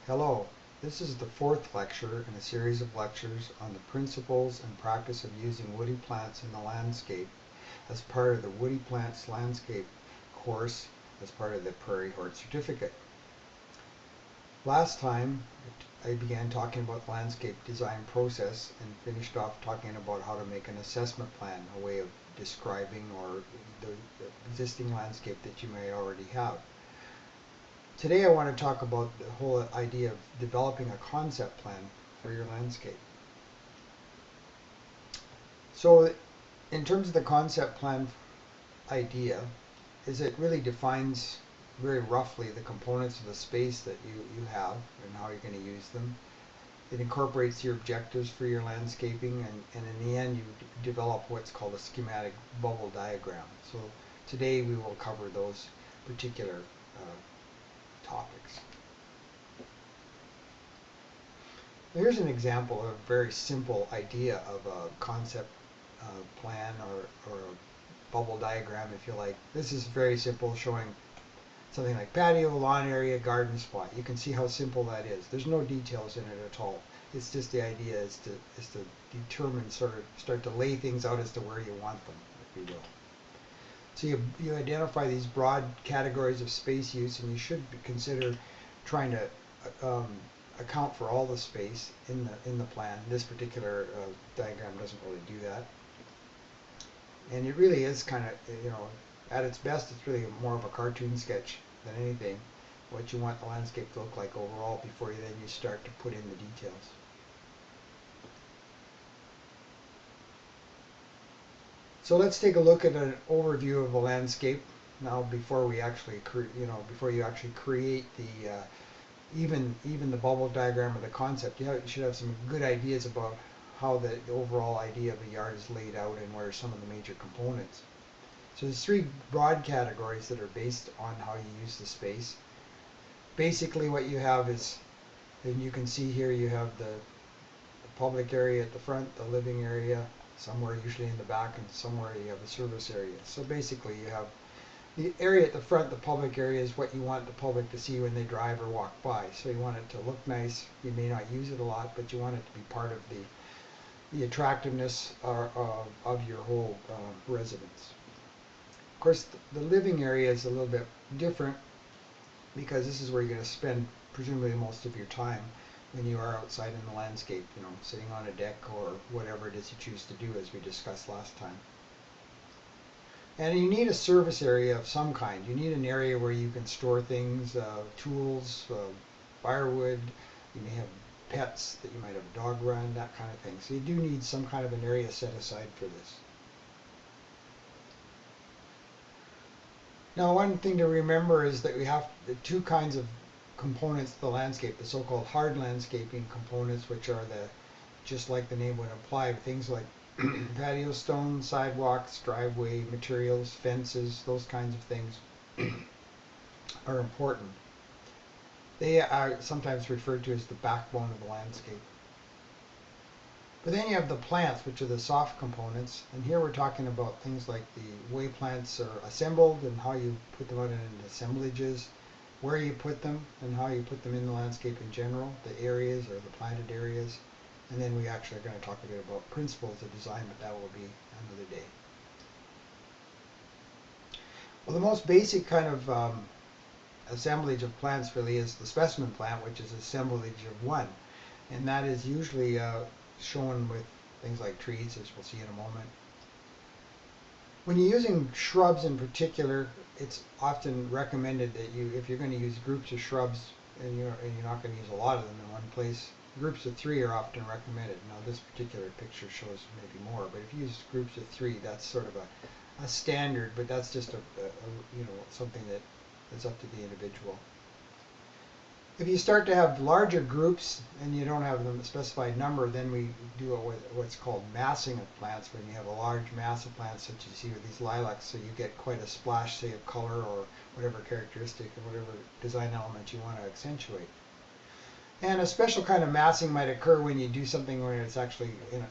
Hello, this is the fourth lecture in a series of lectures on the principles and practice of using woody plants in the landscape as part of the Woody Plants Landscape course as part of the Prairie Hort Certificate. Last time I began talking about the landscape design process and finished off talking about how to make an assessment plan, a way of describing or the existing landscape that you may already have. Today I want to talk about the whole idea of developing a concept plan for your landscape. So in terms of the concept plan idea, is it really defines very roughly the components of the space that you have and how you're going to use them. It incorporates your objectives for your landscaping, and in the end you develop what's called a schematic bubble diagram. So today we will cover those particular topics. Here's an example of a very simple idea of a concept plan or a bubble diagram, if you like. This is very simple, showing something like patio, lawn area, garden spot. You can see how simple that is. There's no details in it at all. It's just the idea is to determine, sort of start to lay things out as to where you want them, if you will. So you identify these broad categories of space use, and you should consider trying to account for all the space in the plan. This particular diagram doesn't really do that, and it really is kind of, at its best, it's really more of a cartoon sketch than anything. What you want the landscape to look like overall before you start to put in the details. So let's take a look at an overview of a landscape now before we actually, before you actually create the even the bubble diagram or the concept. You should have some good ideas about how the overall idea of a yard is laid out and where are some of the major components. So there's three broad categories that are based on how you use the space. Basically what you have is, and you can see here, you have the public area at the front, the living area, somewhere usually in the back, and somewhere you have a service area. So basically you have the area at the front, the public area, is what you want the public to see when they drive or walk by. So you want it to look nice. You may not use it a lot, but you want it to be part of the attractiveness of your whole residence. Of course, the living area is a little bit different because this is where you're going to spend presumably most of your time when you are outside in the landscape, sitting on a deck or whatever it is you choose to do, as we discussed last time. And you need a service area of some kind. You need an area where you can store things, tools, firewood. You may have pets, that you might have a dog run, that kind of thing. So you do need some kind of an area set aside for this. Now, one thing to remember is that we have the two kinds of components of the landscape, the so-called hard landscaping components, which are just like the name would imply, things like patio stones, sidewalks, driveway materials, fences, those kinds of things are important. They are sometimes referred to as the backbone of the landscape. But then you have the plants, which are the soft components, and here we're talking about things like the way plants are assembled and how you put them out in assemblages, where you put them and how you put them in the landscape in general, the areas or the planted areas. And then we actually are going to talk a bit about principles of design, but that will be another day. Well, the most basic kind of assemblage of plants really is the specimen plant, which is assemblage of one. And that is usually shown with things like trees, as we'll see in a moment. When you're using shrubs in particular, it's often recommended that if you're going to use groups of shrubs, and you're not going to use a lot of them in one place, groups of 3 are often recommended. Now this particular picture shows maybe more, but if you use groups of 3, that's sort of a standard, but that's just something that is up to the individual. If you start to have larger groups and you don't have them a specified number, then we do what's called massing of plants, when you have a large mass of plants, such as you see with these lilacs, so you get quite a splash, say, of color or whatever characteristic or whatever design element you want to accentuate. And a special kind of massing might occur when you do something where it's actually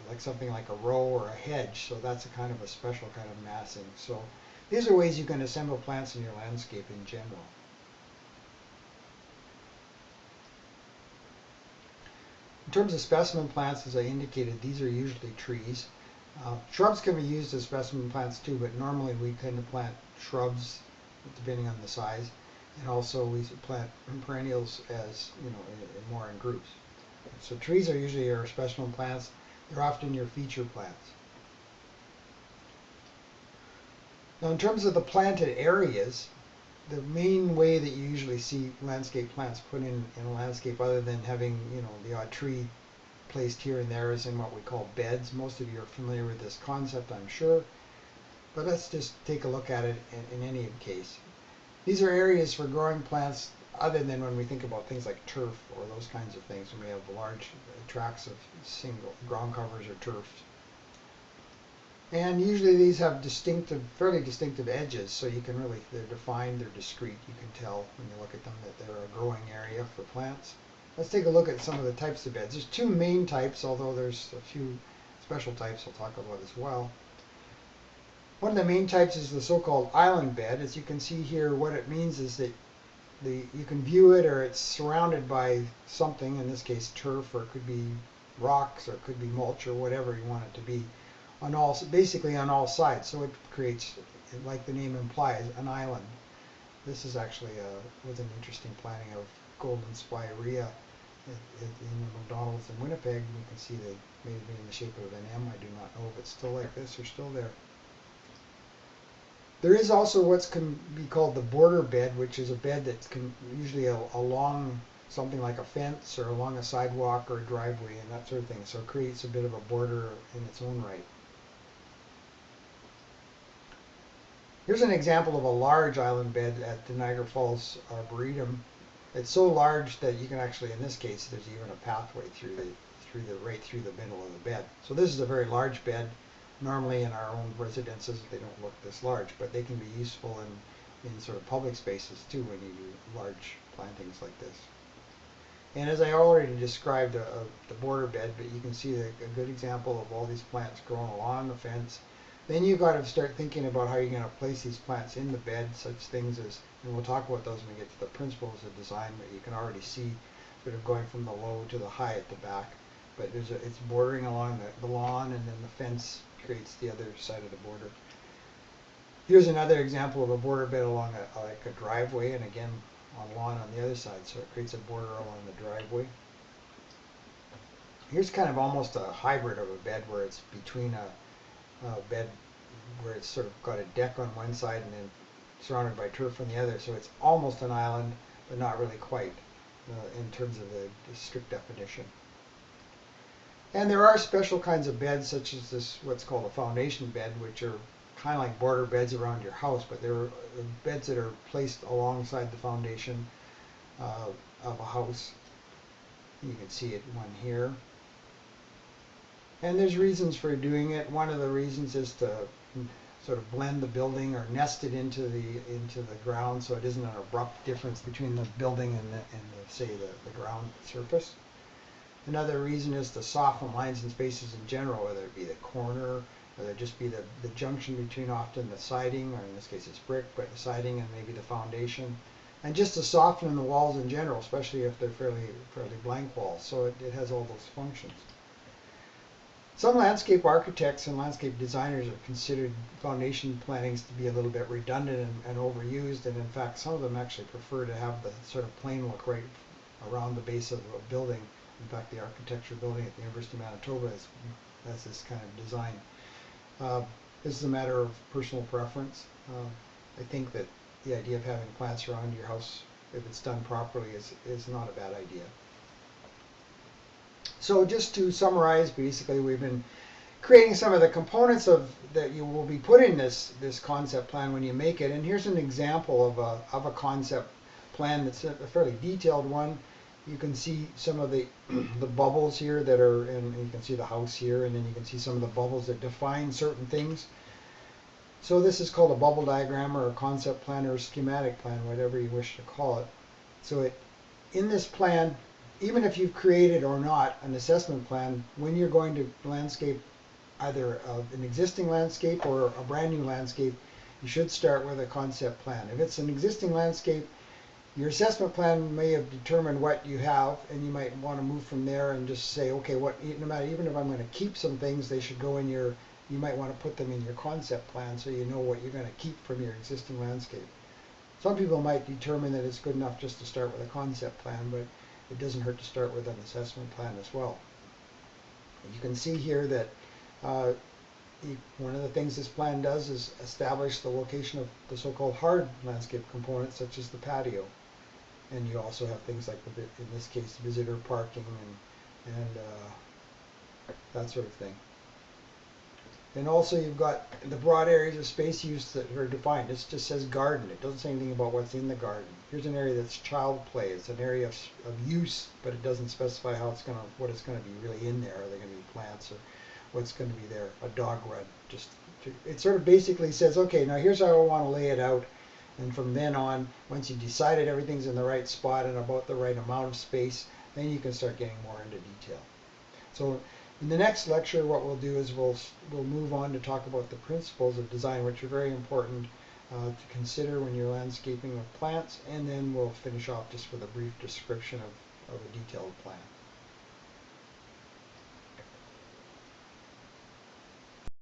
like something like a row or a hedge, so that's a kind of a special kind of massing. So these are ways you can assemble plants in your landscape in general. terms of specimen plants, as I indicated, these are usually trees. Shrubs can be used as specimen plants too, but normally we tend to plant shrubs depending on the size, and also we plant perennials as more in groups. So trees are usually your specimen plants. They're often your feature plants. Now, in terms of the planted areas, the main way that you usually see landscape plants put in a landscape, other than having the odd tree placed here and there, is in what we call beds. Most of you are familiar with this concept, I'm sure, but let's just take a look at it in any case. These are areas for growing plants other than when we think about things like turf or those kinds of things, when we have large tracts of single ground covers or turf. And usually these have fairly distinctive edges, so you can really, they're defined, they're discrete. You can tell when you look at them that they're a growing area for plants. Let's take a look at some of the types of beds. There's two main types, although there's a few special types I'll talk about as well. One of the main types is the so-called island bed. As you can see here, what it means is that you can view it, or it's surrounded by something, in this case turf, or it could be rocks, or it could be mulch, or whatever you want it to be, basically on all sides. So it creates, like the name implies, an island. This is actually was an interesting planting of golden spirea in McDonald's in Winnipeg. You can see they made it in the shape of an M. I do not know if it's still like this or still there. There is also what can be called the border bed, which is a bed that can usually along something like a fence or along a sidewalk or a driveway and that sort of thing. So it creates a bit of a border in its own right. Here's an example of a large island bed at the Niagara Falls Arboretum. It's so large that you can actually, in this case, there's even a pathway right through the middle of the bed. So this is a very large bed. Normally in our own residences, they don't look this large, but they can be useful in sort of public spaces too when you do large plantings like this. And as I already described the border bed, but you can see a good example of all these plants growing along the fence. Then you've got to start thinking about how you're going to place these plants in the bed, such things as, and we'll talk about those when we get to the principles of design, but you can already see sort of going from the low to the high at the back. But it's bordering along the lawn, and then the fence creates the other side of the border. Here's another example of a border bed along like a driveway, and again on lawn on the other side, so it creates a border along the driveway. Here's kind of almost a hybrid of a bed where it's between a bed where it's sort of got a deck on one side and then surrounded by turf on the other, so it's almost an island, but not really quite in terms of the strict definition. And there are special kinds of beds, such as this, what's called a foundation bed, which are kind of like border beds around your house, but they're beds that are placed alongside the foundation of a house. You can see it one here. And there's reasons for doing it. One of the reasons is to sort of blend the building or nest it into the ground, so it isn't an abrupt difference between the building and say the ground surface. Another reason is to soften lines and spaces in general, whether it be the corner, whether it just be the junction between often the siding, or in this case it's brick, but the siding and maybe the foundation, and just to soften the walls in general, especially if they're fairly blank walls. So it has all those functions. Some landscape architects and landscape designers have considered foundation plantings to be a little bit redundant and overused, and in fact some of them actually prefer to have the sort of plain look right around the base of a building. In fact, the architecture building at the University of Manitoba has this kind of design. This is a matter of personal preference. I think that the idea of having plants around your house, if it's done properly, is not a bad idea. So just to summarize, basically we've been creating some of the components that you will be put in this concept plan when you make it. And here's an example of a concept plan that's a fairly detailed one. You can see some of the bubbles here that are, and you can see the house here, and then you can see some of the bubbles that define certain things. So this is called a bubble diagram, or a concept plan, or a schematic plan, whatever you wish to call it. So in this plan, even if you've created or not an assessment plan, when you're going to landscape either an existing landscape or a brand new landscape, you should start with a concept plan. If it's an existing landscape, Your assessment plan may have determined what you have, and you might want to move from there and just say, okay, what, no matter, even if I'm going to keep some things, they should go in your, you might want to put them in your concept plan so you know what you're going to keep from your existing landscape. Some people might determine that it's good enough just to start with a concept plan, but it doesn't hurt to start with an assessment plan as well. You can see here that uh, one of the things this plan does is establish the location of the so-called hard landscape components, such as the patio. And you also have things like, in this case, visitor parking and that sort of thing. And also you've got the broad areas of space use that are defined. It just says garden. It doesn't say anything about what's in the garden. Here's an area that's child play. It's an area of use, but it doesn't specify how it's going to, what it's going to be really in there. Are there going to be plants or what's going to be there? A dog run. It sort of basically says, okay, now here's how I want to lay it out. And from then on, once you've decided everything's in the right spot and about the right amount of space, then you can start getting more into detail. So in the next lecture, what we'll do is we'll move on to talk about the principles of design, which are very important to consider when you're landscaping with plants, and then we'll finish off just with a brief description of a detailed plan.